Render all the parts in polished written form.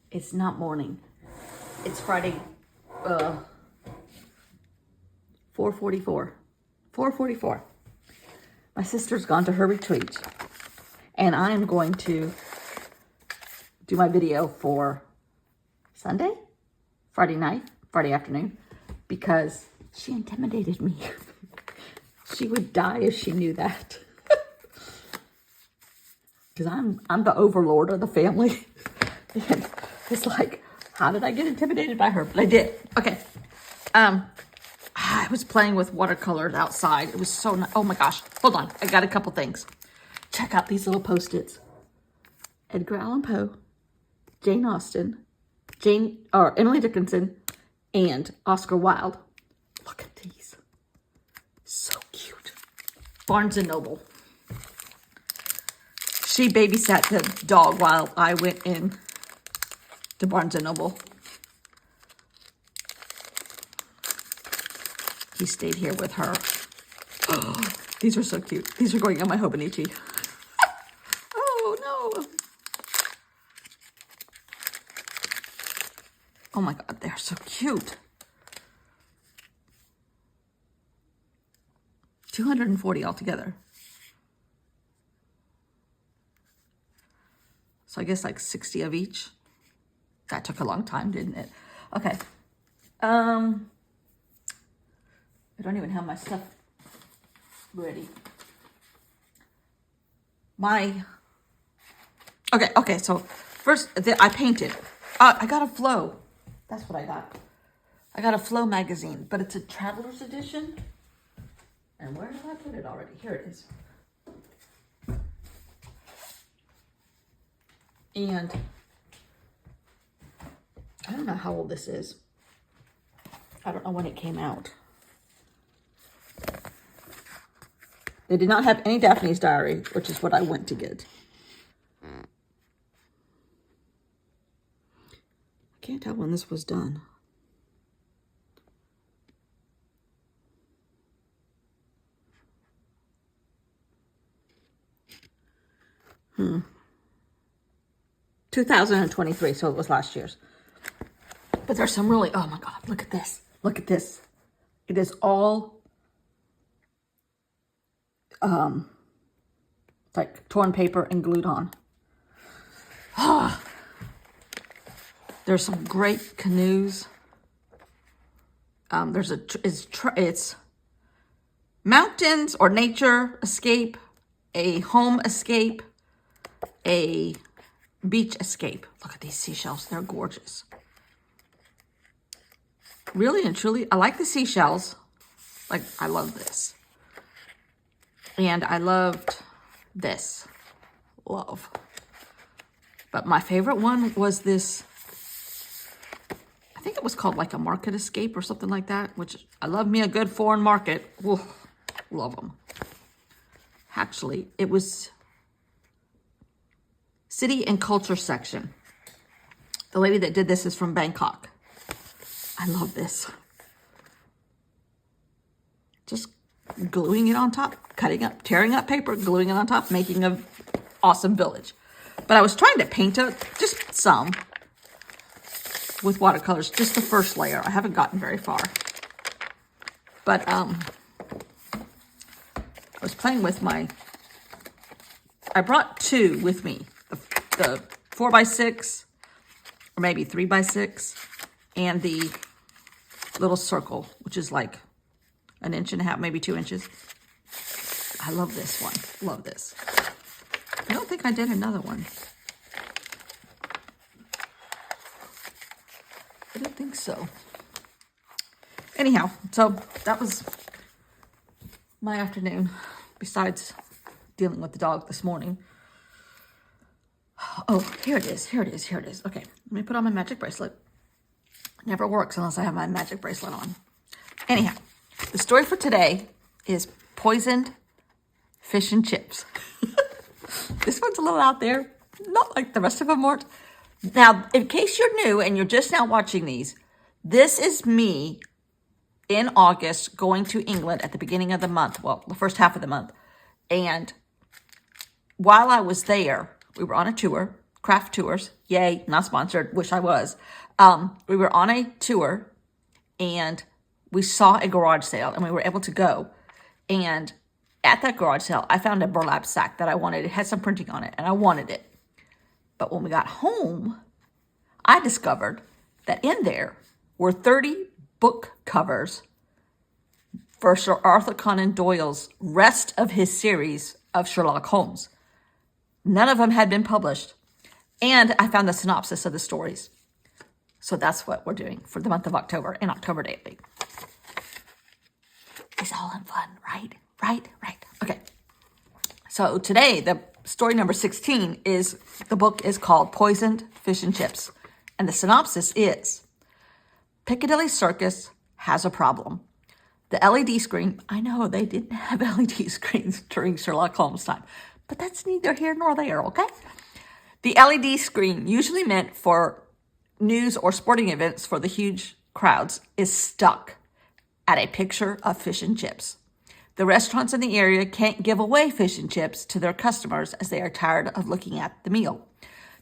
It's not morning. It's Friday, 4:44. 4:44. My sister's gone to her retreat, and I am going to do my video for Sunday, Friday night, Friday afternoon, because she intimidated me. She would die if she knew that. Because I'm the overlord of the family. And it's like, how did I get intimidated by her? But I did. Okay. I was playing with watercolors outside. It was so nice. Oh my gosh. Hold on. I got a couple things. Check out these little Post-its. Edgar Allan Poe, Jane Austen, Emily Dickinson, and Oscar Wilde. Look at these. So cute. Barnes & Noble. She babysat the dog while I went in to Barnes & Noble. He stayed here with her. Oh, these are so cute. These are going on my Hobonichi. Oh, no. Oh, my God. They're so cute. $240 altogether. So I guess like 60 of each. That took a long time, didn't it? Okay. I don't even have my stuff ready. Okay, so first I painted. I got a Flow. That's what I got. I got a Flow magazine, but it's a traveler's edition. And where did I put it already? Here it is. And I don't know how old this is. I don't know when it came out. They did not have any Daphne's Diary, which is what I went to get. I can't tell when this was done. Hmm. 2023, so it was last year's. But there's some really, oh my God, look at this. Look at this. It is all like torn paper and glued on. There's some great canoes. It's mountains or nature escape, a home escape, a beach escape. Look at these seashells. They're gorgeous. Really and truly, I like the seashells. Like, I love this. And I loved this. Love. But my favorite one was this. I think it was called like a market escape or something like that, which I love me a good foreign market. Ooh, love them. Actually, it was City and Culture section. The lady that did this is from Bangkok. I love this. Just gluing it on top, cutting up, tearing up paper, gluing it on top, making an awesome village. But I was trying to paint it, just some, with watercolors, just the first layer. I haven't gotten very far. But I was playing with I brought two with me. The 4x6, or maybe 3x6, and the little circle, which is like 1.5 inches, maybe 2 inches. I love this one. Love this. I don't think I did another one. I don't think so. Anyhow, so that was my afternoon, besides dealing with the dog this morning. Oh, here it is. Here it is. Here it is. Okay, let me put on my magic bracelet. It never works unless I have my magic bracelet on. Anyhow, the story for today is poisoned fish and chips. This one's a little out there, not like the rest of them weren't. Now, in case you're new and you're just now watching these, this is me in August going to England at the beginning of the month, well, the first half of the month. And while I was there, we were on a tour, Craft Tours. Yay, not sponsored. Wish I was. We were on a tour and we saw a garage sale and we were able to go. And at that garage sale, I found a burlap sack that I wanted. It had some printing on it and I wanted it. But when we got home, I discovered that in there were 30 book covers for Sir Arthur Conan Doyle's rest of his series of Sherlock Holmes. None of them had been published. And I found the synopsis of the stories. So that's what we're doing for the month of October in October Daily. It's all in fun, right? Right. Okay. So today, the story number 16 is, the book is called Poisoned Fish and Chips. And the synopsis is, Piccadilly Circus has a problem. The LED screen, I know they didn't have LED screens during Sherlock Holmes time, but that's neither here nor there, okay? The LED screen, usually meant for news or sporting events for the huge crowds, is stuck at a picture of fish and chips. The restaurants in the area can't give away fish and chips to their customers as they are tired of looking at the meal.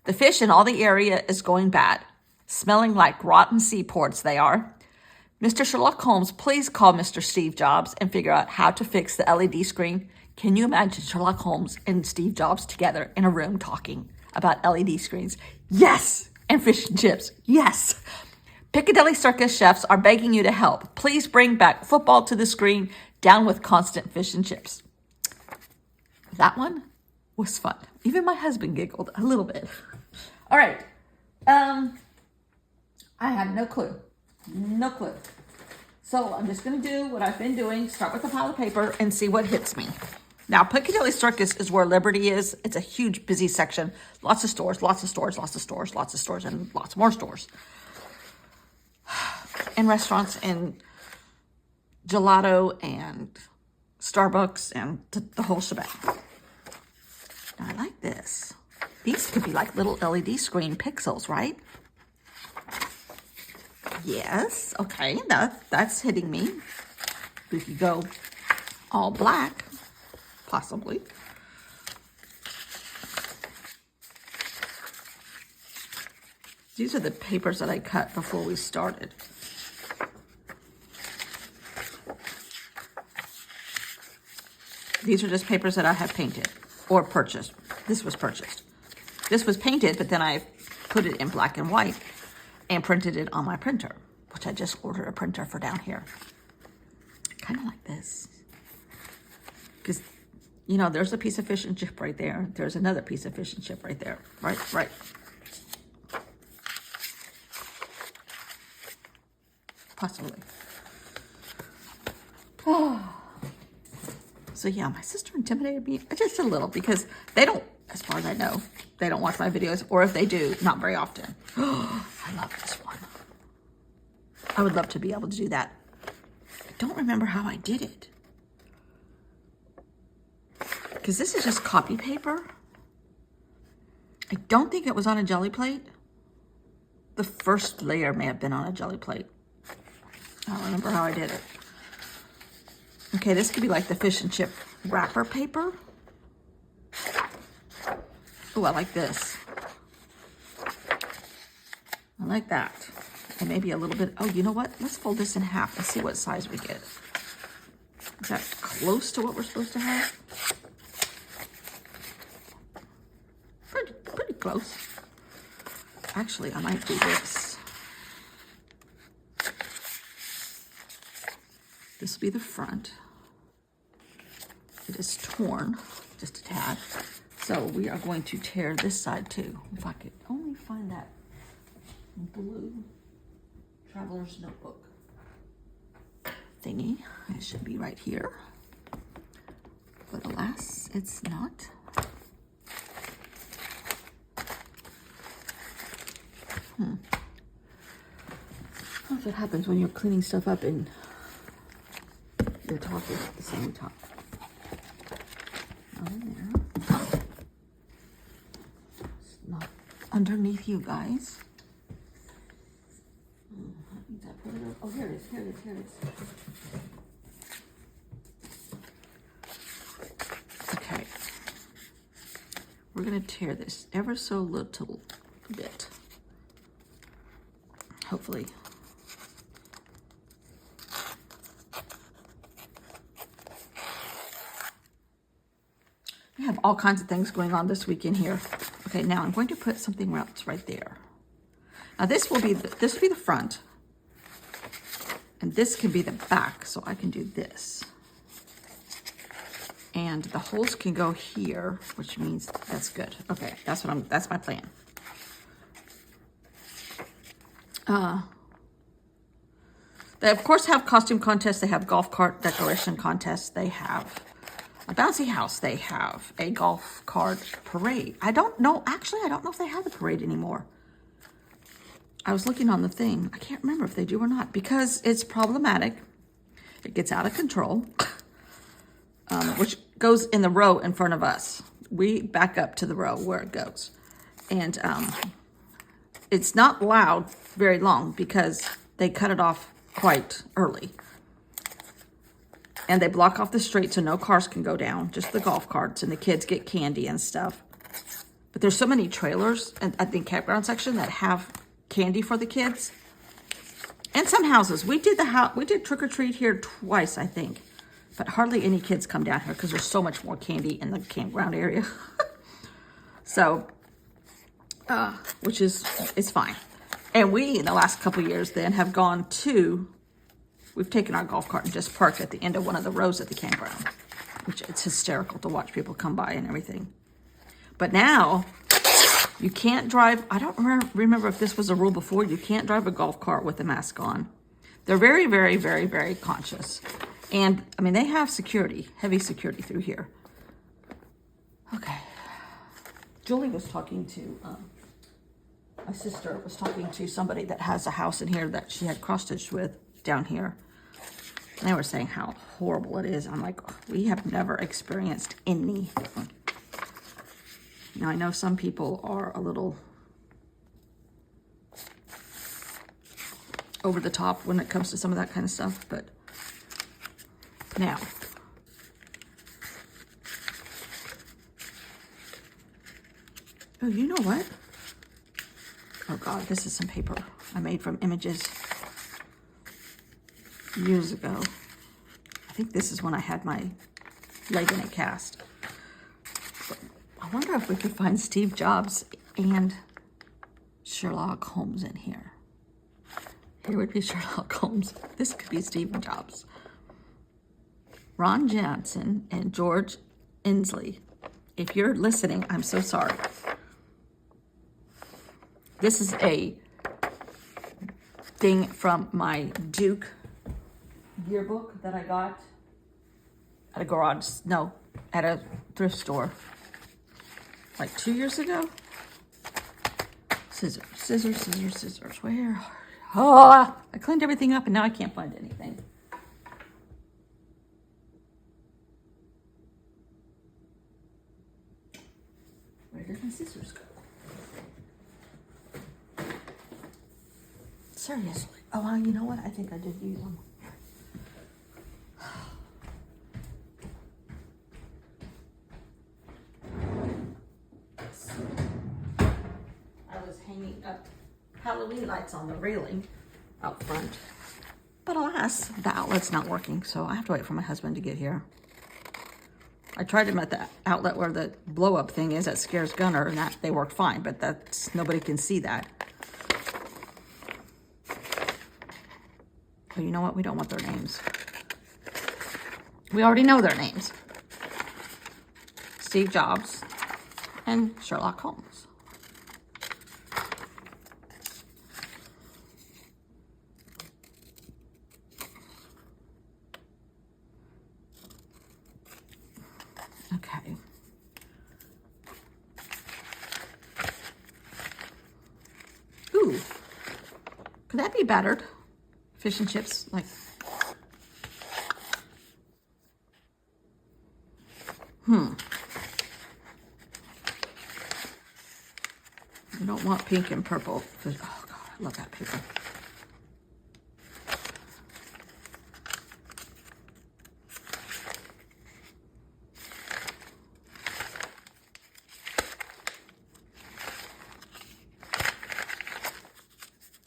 The fish in all the area is going bad, smelling like rotten seaports they are. Mr. Sherlock Holmes, please call Mr. Steve Jobs and figure out how to fix the LED screen. Can you imagine Sherlock Holmes and Steve Jobs together in a room talking about LED screens? Yes! And fish and chips. Yes! Piccadilly Circus chefs are begging you to help. Please bring back football to the screen. Down with constant fish and chips. That one was fun. Even my husband giggled a little bit. All right. I have no clue. No clue. So I'm just going to do what I've been doing. Start with a pile of paper and see what hits me. Now, Piccadilly Circus is where Liberty is. It's a huge, busy section. Lots of stores, and lots more stores. And restaurants and gelato and Starbucks and the whole shebang. Now, I like this. These could be like little LED screen pixels, right? Yes. Okay, that's hitting me. We could go all black, possibly. These are the papers that I cut before we started. These are just papers that I have painted or purchased. This was purchased. This was painted, but then I put it in black and white and printed it on my printer, which I just ordered a printer for down here. Kind of like this. Because, you know, there's a piece of fish and chip right there. There's another piece of fish and chip right there. Right. Possibly. So yeah, my sister intimidated me just a little because they don't, as far as I know, they don't watch my videos, or if they do, not very often. I love this one. I would love to be able to do that. I don't remember how I did it. Because this is just copy paper. I don't think it was on a jelly plate. The first layer may have been on a jelly plate. I don't remember how I did it. Okay, this could be like the fish and chip wrapper paper. Oh, I like this. I like that. And maybe a little bit. Oh, you know what? Let's fold this in half and see what size we get. Is that close to what we're supposed to have? Pretty close. Actually, I might do this. This will be the front. It is torn just a tad. So we are going to tear this side too. If I could only find that blue traveler's notebook thingy. It should be right here. But alas, it's not. That's what happens when you're cleaning stuff up and you're talking at the same time. Not in there. It's not underneath you guys. Oh, here it is. Okay. we're going to tear this ever so little bit. Hopefully. We have all kinds of things going on this weekend here. Okay, now I'm going to put something else right there. Now this will be the front, and this can be the back, so I can do this. And the holes can go here, which means that's good. Okay, that's my plan. They of course have costume contests, they have golf cart decoration contests, they have a bouncy house, they have a golf cart parade. I don't know if they have a parade anymore. I was looking on the thing. I can't remember if they do or not because it's problematic. It gets out of control, which goes in the row in front of us. We back up to the row where it goes. And it's not loud very long because they cut it off quite early. And they block off the street so no cars can go down, just the golf carts, and the kids get candy and stuff. But there's so many trailers and at the campground section that have candy for the kids. And some houses. We did trick or treat here twice, I think. But hardly any kids come down here because there's so much more candy in the campground area. So, which is fine. And we, in the last couple of years then, have gone to, we've taken our golf cart and just parked at the end of one of the rows at the campground. Which it's hysterical to watch people come by and everything. But now, you can't drive, I don't remember if this was a rule before, you can't drive a golf cart with a mask on. They're very, very, very, very conscious. And, I mean, they have security, heavy security through here. Okay. Julie was talking to, my sister was talking to somebody that has a house in here that she had cross-stitched with down here. And they were saying how horrible it is. I'm like, we have never experienced anything. Now, I know some people are a little over the top when it comes to some of that kind of stuff, but now, oh, you know what? Oh God, this is some paper I made from images years ago. I think this is when I had my leg in a cast. I wonder if we could find Steve Jobs and Sherlock Holmes in here. Here would be Sherlock Holmes. This could be Steve Jobs. Ron Johnson and George Inslee. If you're listening, I'm so sorry. This is a thing from my Duke yearbook that I got at a garage, no, at a thrift store. Like 2 years ago? Scissors, scissors, scissors, scissors. Where? Oh, I cleaned everything up and now I can't find anything. Where did my scissors go? Seriously. Oh, well, you know what? I think I did use them. Halloween lights on the railing out front. But alas, the outlet's not working, so I have to wait for my husband to get here. I tried them at the outlet where the blow-up thing is at Scares Gunner, and that they work fine, but that's nobody can see that. Well, you know what? We don't want their names. We already know their names. Steve Jobs and Sherlock Holmes. Okay. Ooh. Could that be battered? Fish and chips, like. I don't want pink and purple. Oh God, I love that paper.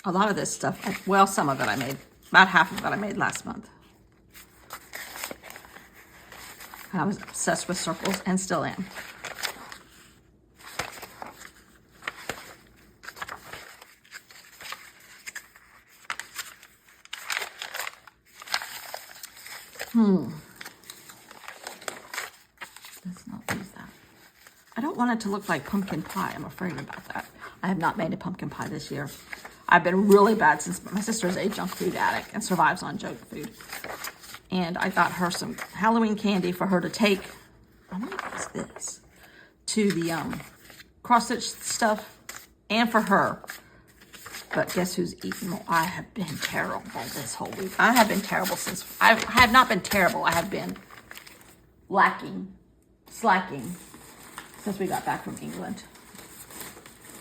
A lot of this stuff, well, some of it I made, about half of it I made last month. And I was obsessed with circles and still am. Let's not use that. I don't want it to look like pumpkin pie. I'm afraid about that. I have not made a pumpkin pie this year. I've been really bad since my sister's a junk food addict and survives on junk food. And I got her some Halloween candy for her to take. I wonder what is this? To the cross-stitch stuff and for her. But guess who's eating more? I have been terrible this whole week. I have been terrible since, I have not been terrible. I have been slacking since we got back from England.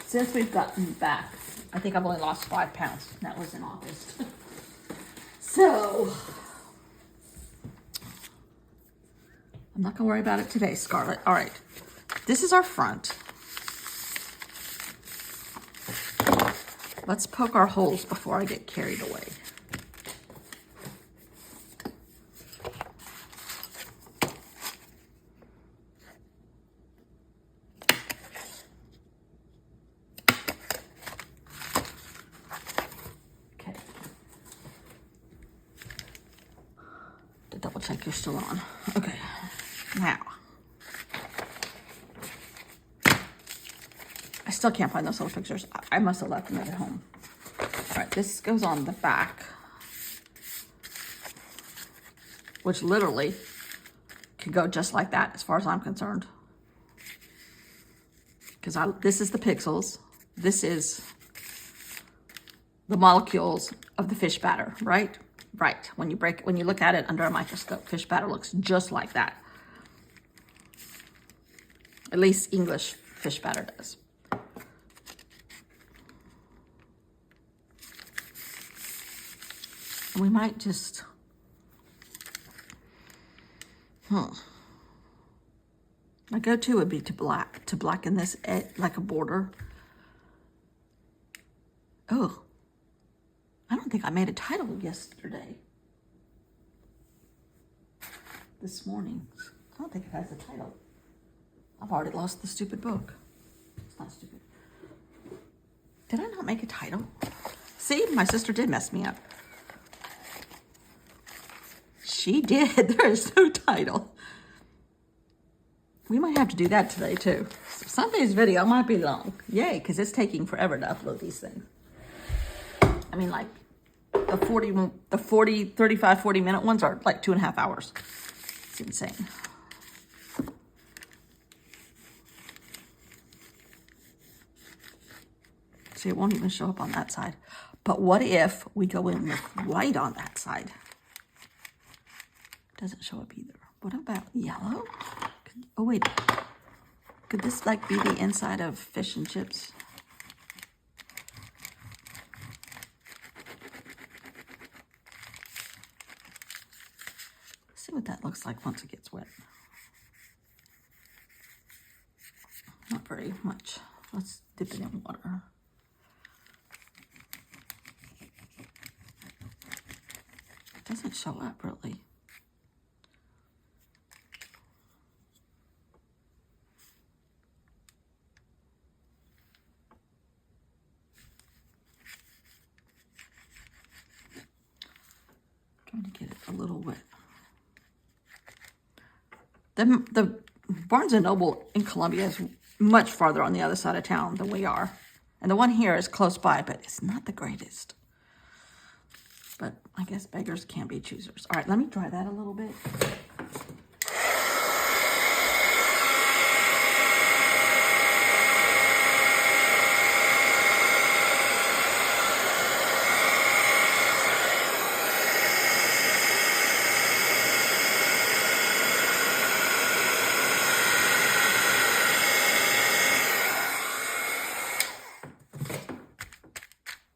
Since we've gotten back, I think I've only lost 5 pounds. And that was in August. So, I'm not gonna worry about it today, Scarlett. All right, this is our front. Let's poke our holes before I get carried away. Okay. To double check you're still on. Okay, now. I still can't find those little pictures. I must have left them at home. All right, this goes on the back, which literally could go just like that as far as I'm concerned. Because this is the pixels. This is the molecules of the fish batter, right? Right. When you look at it under a microscope, fish batter looks just like that. At least English fish batter does. We might just, my go-to would be to blacken this like a border. Oh, I don't think I made a title yesterday. This morning. I don't think it has a title. I've already lost the stupid book. It's not stupid. Did I not make a title? See, my sister did mess me up. She did. There is no title. We might have to do that today too. Sunday's video might be long. Yay, because it's taking forever to upload these things. I mean, like the 35, 40 minute ones are like 2.5 hours. It's insane. See, it won't even show up on that side. But what if we go in with white on that side? Doesn't show up either. What about yellow? Oh, wait. Could this like be the inside of fish and chips? Let's see what that looks like once it gets wet. Not very much. Let's dip it in water. It doesn't show up really. Trying to get it a little wet. The Barnes & Noble in Columbia is much farther on the other side of town than we are. And the one here is close by, but it's not the greatest. But I guess beggars can't be choosers. All right, let me dry that a little bit.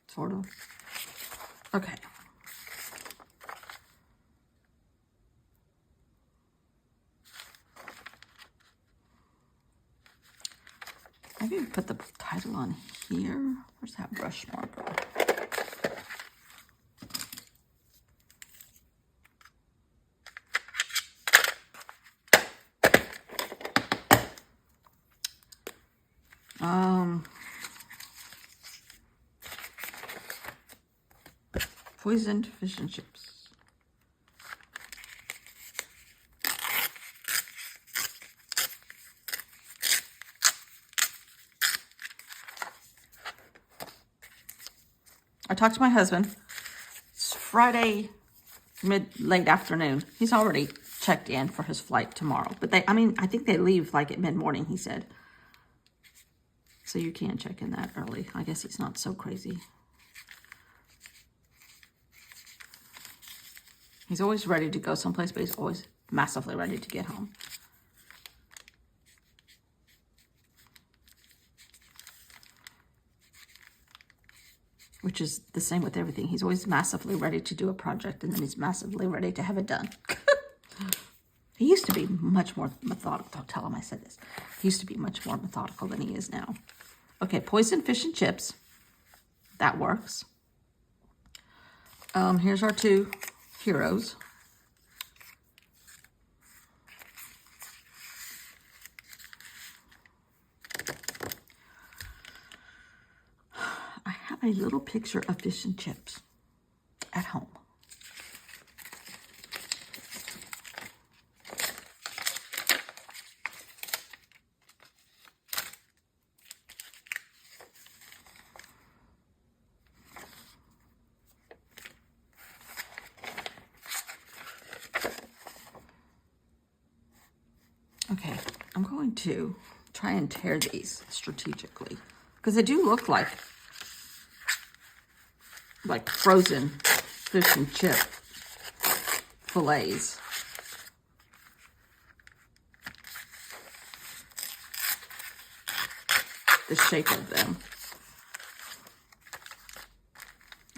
Sort of. Okay. Maybe put the title on here. Where's that brush marker? Poisoned fish and chips. I talked to my husband. It's Friday, late afternoon. He's already checked in for his flight tomorrow. But I think they leave like at mid-morning, he said. So you can check in that early. I guess he's not so crazy. He's always ready to go someplace, but he's always massively ready to get home. Which is the same with everything. He's always massively ready to do a project, and then he's massively ready to have it done. He used to be much more methodical. Don't tell him I said this. He used to be much more methodical than he is now. Okay, poisoned fish and chips. That works. Here's our two heroes. I have a little picture of fish and chips at home. Okay, I'm going to try and tear these strategically because they do look like frozen fish and chip fillets. The shape of them.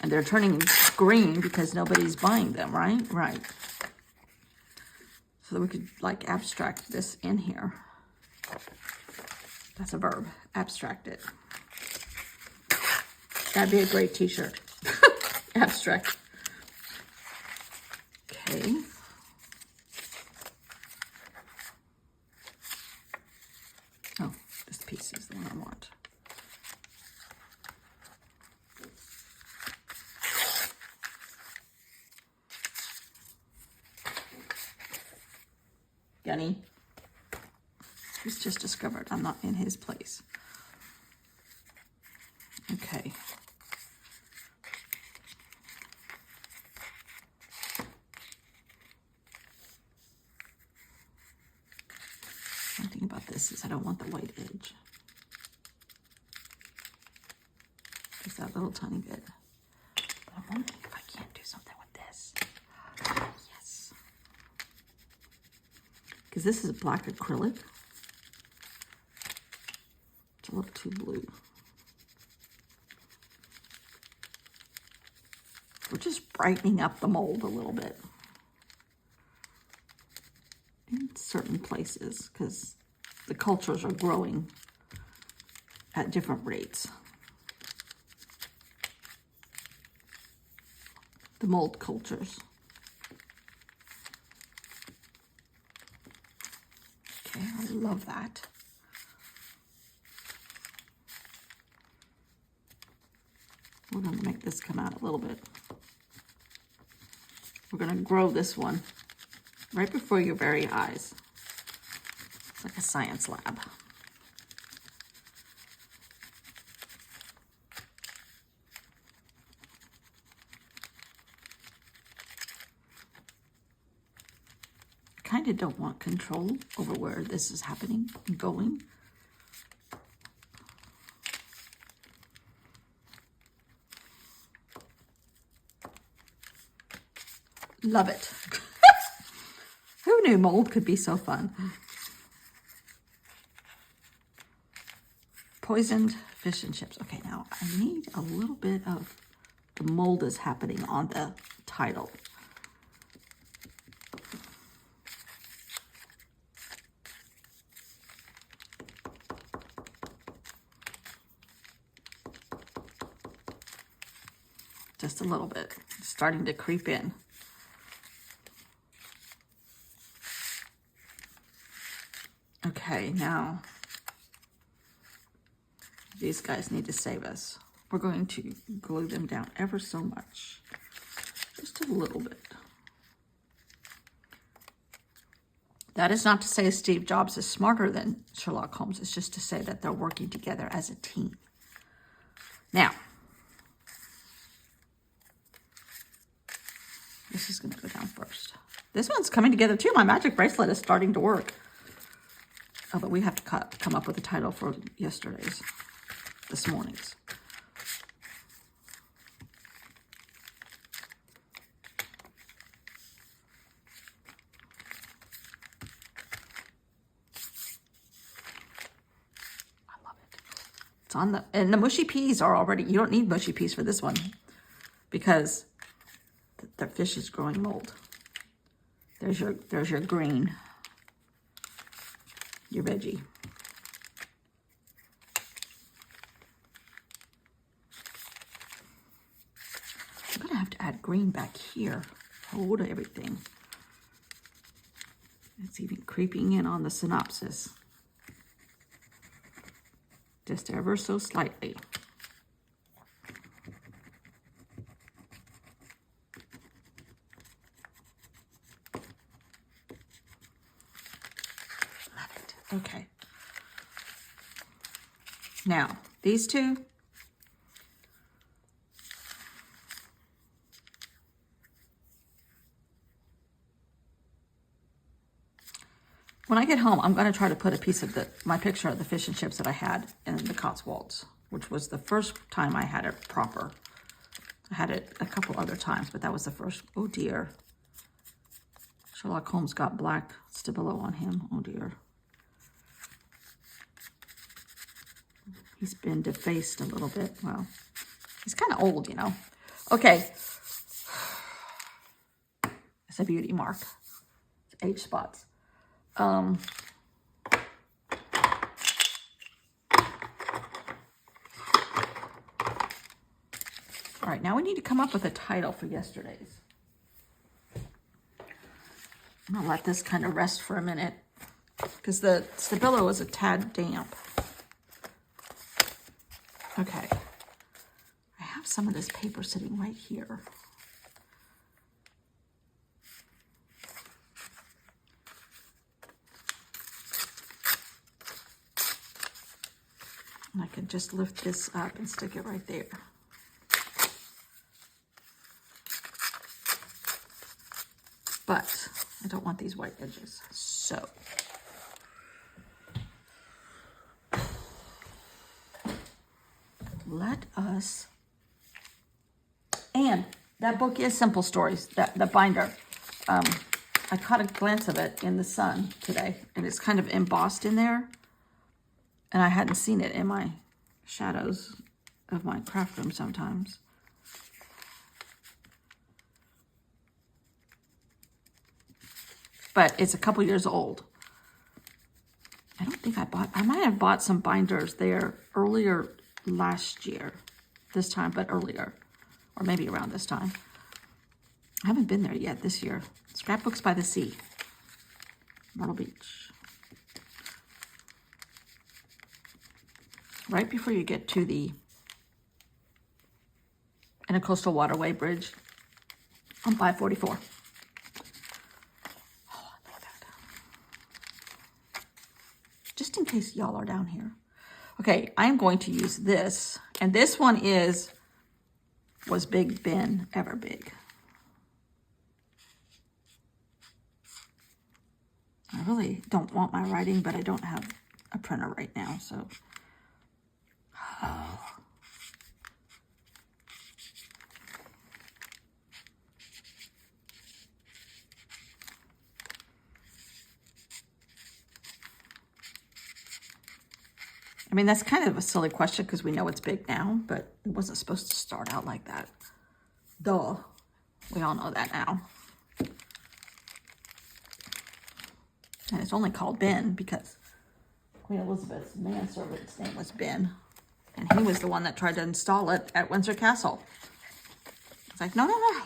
And they're turning green because nobody's buying them, right? Right. So that we could like abstract this in here. That's a verb. Abstract it. That'd be a great t-shirt. Abstract. Okay. Oh, this piece is the one I want. Gunny. He's just discovered I'm not in his place. Okay. One thing about this is I don't want the white edge. Just that little tiny bit. But I'm wondering if I can't do something with this. Yes. Because this is a black acrylic. It's a little too blue. We're just brightening up the mold a little bit. In certain places, because the cultures are growing at different rates. The mold cultures. Okay, I love that. We're going to make this come out a little bit. We're going to grow this one right before your very eyes. It's like a science lab. Kind of don't want control over where this is happening and going. Love it. Who knew mold could be so fun? Poisoned fish and chips. Okay, now I need a little bit of the mold is happening on the title. Just a little bit. It's starting to creep in. Okay, now these guys need to save us. We're going to glue them down ever so much. just a little bit. That is not to say Steve Jobs is smarter than Sherlock Holmes. It's just to say that they're working together as a team. Now, this is going to go down first. This one's coming together too. My magic bracelet is starting to work. Oh, but we have to come up with a title for this morning's. I love it. It's on and the mushy peas are already, you don't need mushy peas for this one because the fish is growing mold. There's your green, your veggie. I'm gonna have to add green back here. Hold everything. It's even creeping in on the synopsis. Just ever so slightly. Okay. Now, these two. When I get home, I'm going to try to put a piece of my picture of the fish and chips that I had in the Cotswolds, which was the first time I had it proper. I had it a couple other times, but that was the first. Oh, dear. Sherlock Holmes got black Stabilo on him. Oh, dear. He's been defaced a little bit. Well, he's kind of old, you know. Okay. It's a beauty mark. It's age spots. All right, now we need to come up with a title for yesterday's. I'm going to let this kind of rest for a minute because the Stabilo is a tad damp. Okay, I have some of this paper sitting right here. And I can just lift this up and stick it right there. But I don't want these white edges, so. Let us, and that book is Simple Stories, the binder. I caught a glance of it in the sun today, and it's kind of embossed in there, and I hadn't seen it in my shadows of my craft room sometimes. But it's a couple years old. I don't think I might have bought some binders there earlier last year, this time, but earlier, or maybe around this time. I haven't been there yet this year. Scrapbooks by the Sea, Myrtle Beach. Right before you get to the Intercoastal Waterway Bridge on 544. Oh, I like that. Just in case y'all are down here. Okay, I'm going to use this, and this one was Big Ben Ever Big. I really don't want my writing, but I don't have a printer right now, so. Oh. I mean, that's kind of a silly question because we know it's big now, but it wasn't supposed to start out like that. Duh. We all know that now. And it's only called Ben because Queen Elizabeth's manservant's name was Ben. And he was the one that tried to install it at Windsor Castle. It's like, no, no, no.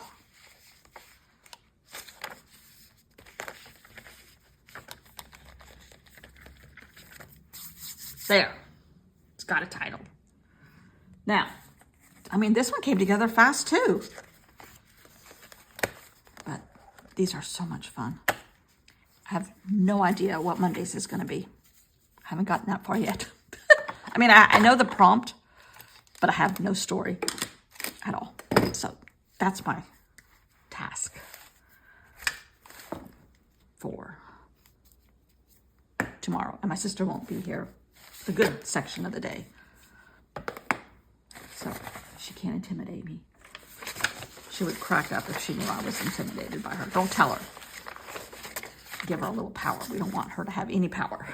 There. It's got a title. Now, I mean, this one came together fast too. These are so much fun. I have no idea what Mondays is going to be. I haven't gotten that far yet. I mean, I know the prompt, but I have no story at all. So that's my task for tomorrow. And my sister won't be here a good section of the day. So she can't intimidate me. She would crack up if she knew I was intimidated by her. Don't tell her. Give her a little power. We don't want her to have any power.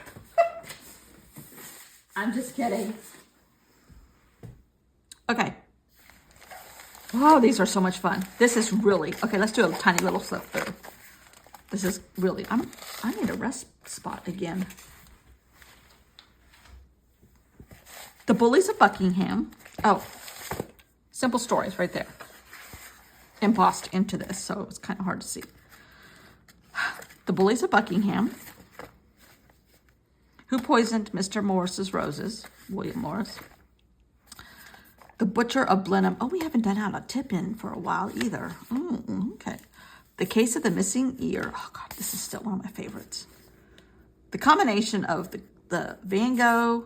I'm just kidding. Okay. Oh, these are so much fun. This is really, okay, let's do a tiny little slip through. This is really, I need a rest spot again. The Bullies of Buckingham. Oh, simple stories right there. Embossed into this, so it's kind of hard to see. The Bullies of Buckingham. Who Poisoned Mr. Morris's Roses? William Morris. The Butcher of Blenheim. Oh, we haven't done out a tip-in for a while either. Okay. The Case of the Missing Ear. Oh, God, this is still one of my favorites. The combination of the Van Gogh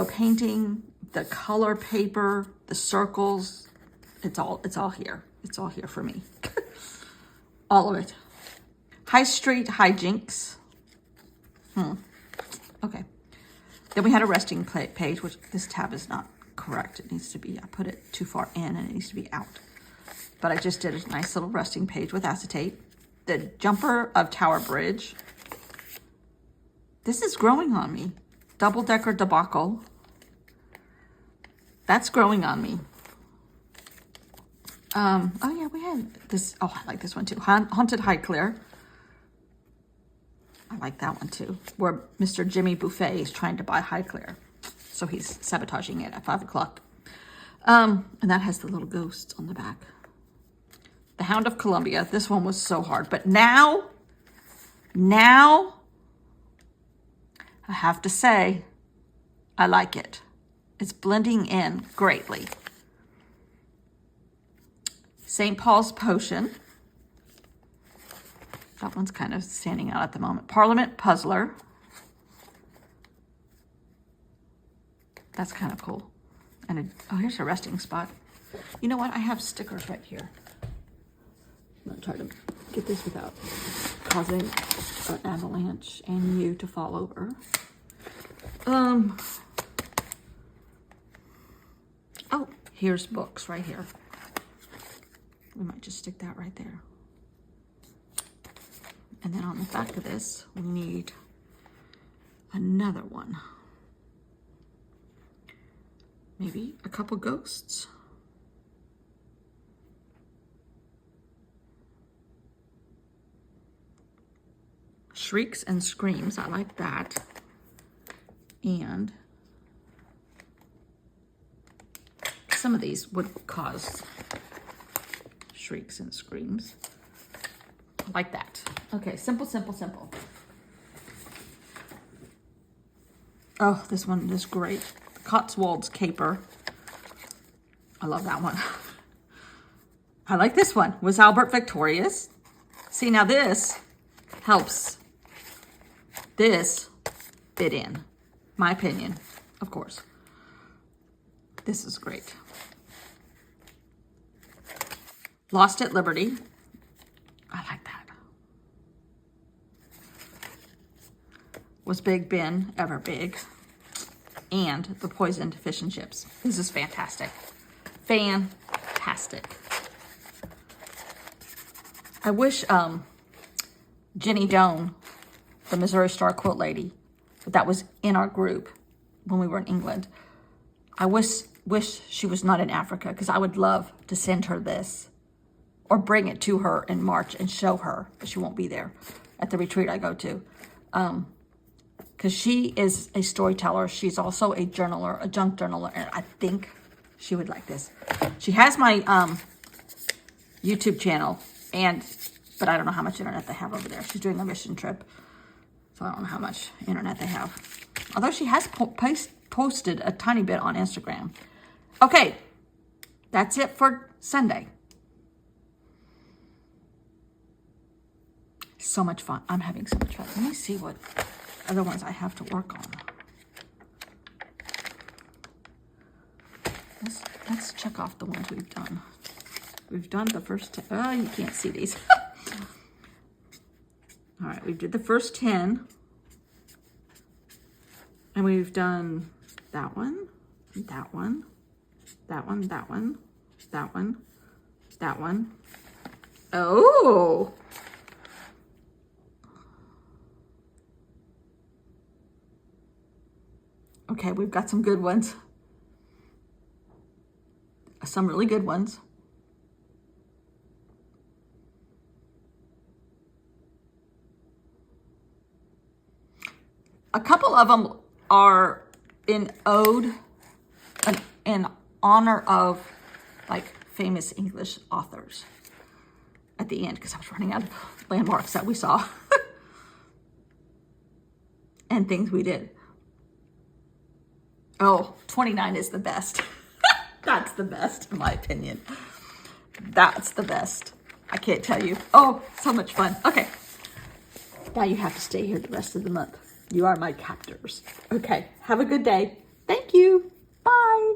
painting, the color paper, the circles, it's all here. It's all here for me. All of it. High Street Hijinks. Okay. Then we had a resting page, which this tab is not correct. It needs to be, I put it too far in and it needs to be out. But I just did a nice little resting page with acetate. The Jumper of Tower Bridge. This is growing on me. Double-decker debacle. That's growing on me. Oh yeah, we had this. Oh, I like this one too. Haunted Highclere. I like that one too. Where Mr. Jimmy Buffet is trying to buy Highclere. So he's sabotaging it at 5 o'clock. And that has the little ghosts on the back. The Hound of Columbia. This one was so hard. But now, I have to say, I like it. It's blending in greatly. St. Paul's Potion. That one's kind of standing out at the moment. Parliament Puzzler. That's kind of cool. And oh, here's a resting spot. You know what? I have stickers right here. I'm going to try to get this without causing an avalanche and you to fall over. Oh, here's books right here. We might just stick that right there. And then on the back of this, we need another one. Maybe a couple ghosts. Shrieks and Screams, I like that. And some of these would cause shrieks and screams. I like that. Okay, simple, simple, simple. Oh, this one is great. Cotswolds Caper. I love that one. I like this one. Was Albert victorious? See, now this helps this fit in. My opinion, of course. This is great. Lost at Liberty. I like that. Was Big Ben ever big? And The Poisoned Fish and Chips. This is fantastic. Fantastic. I wish Jenny Doan, the Missouri Star quilt lady, that was in our group when we were in England. I wish she was not in Africa, because I would love to send her this or bring it to her in March and show her, but she won't be there at the retreat I go to. Because she is a storyteller. She's also a journaler, a junk journaler, and I think she would like this. She has my YouTube channel, but I don't know how much internet they have over there. She's doing a mission trip, so I don't know how much internet they have. Although she has posted a tiny bit on Instagram. Okay, that's it for Sunday. So much fun. I'm having so much fun. Let me see what other ones I have to work on. Let's check off the ones we've done. We've done the first 10. Oh, you can't see these. All right, we did the first 10. And we've done that one, that one, that one, that one, that one, that one. Oh! Okay, we've got some good ones. Some really good ones. A couple of them are in honor of like famous English authors at the end, because I was running out of landmarks that we saw and things we did. Oh, 29 is the best. That's the best, in my opinion. That's the best. I can't tell you. Oh, so much fun. Okay. Now you have to stay here the rest of the month. You are my captors. Okay. Have a good day. Thank you. Bye.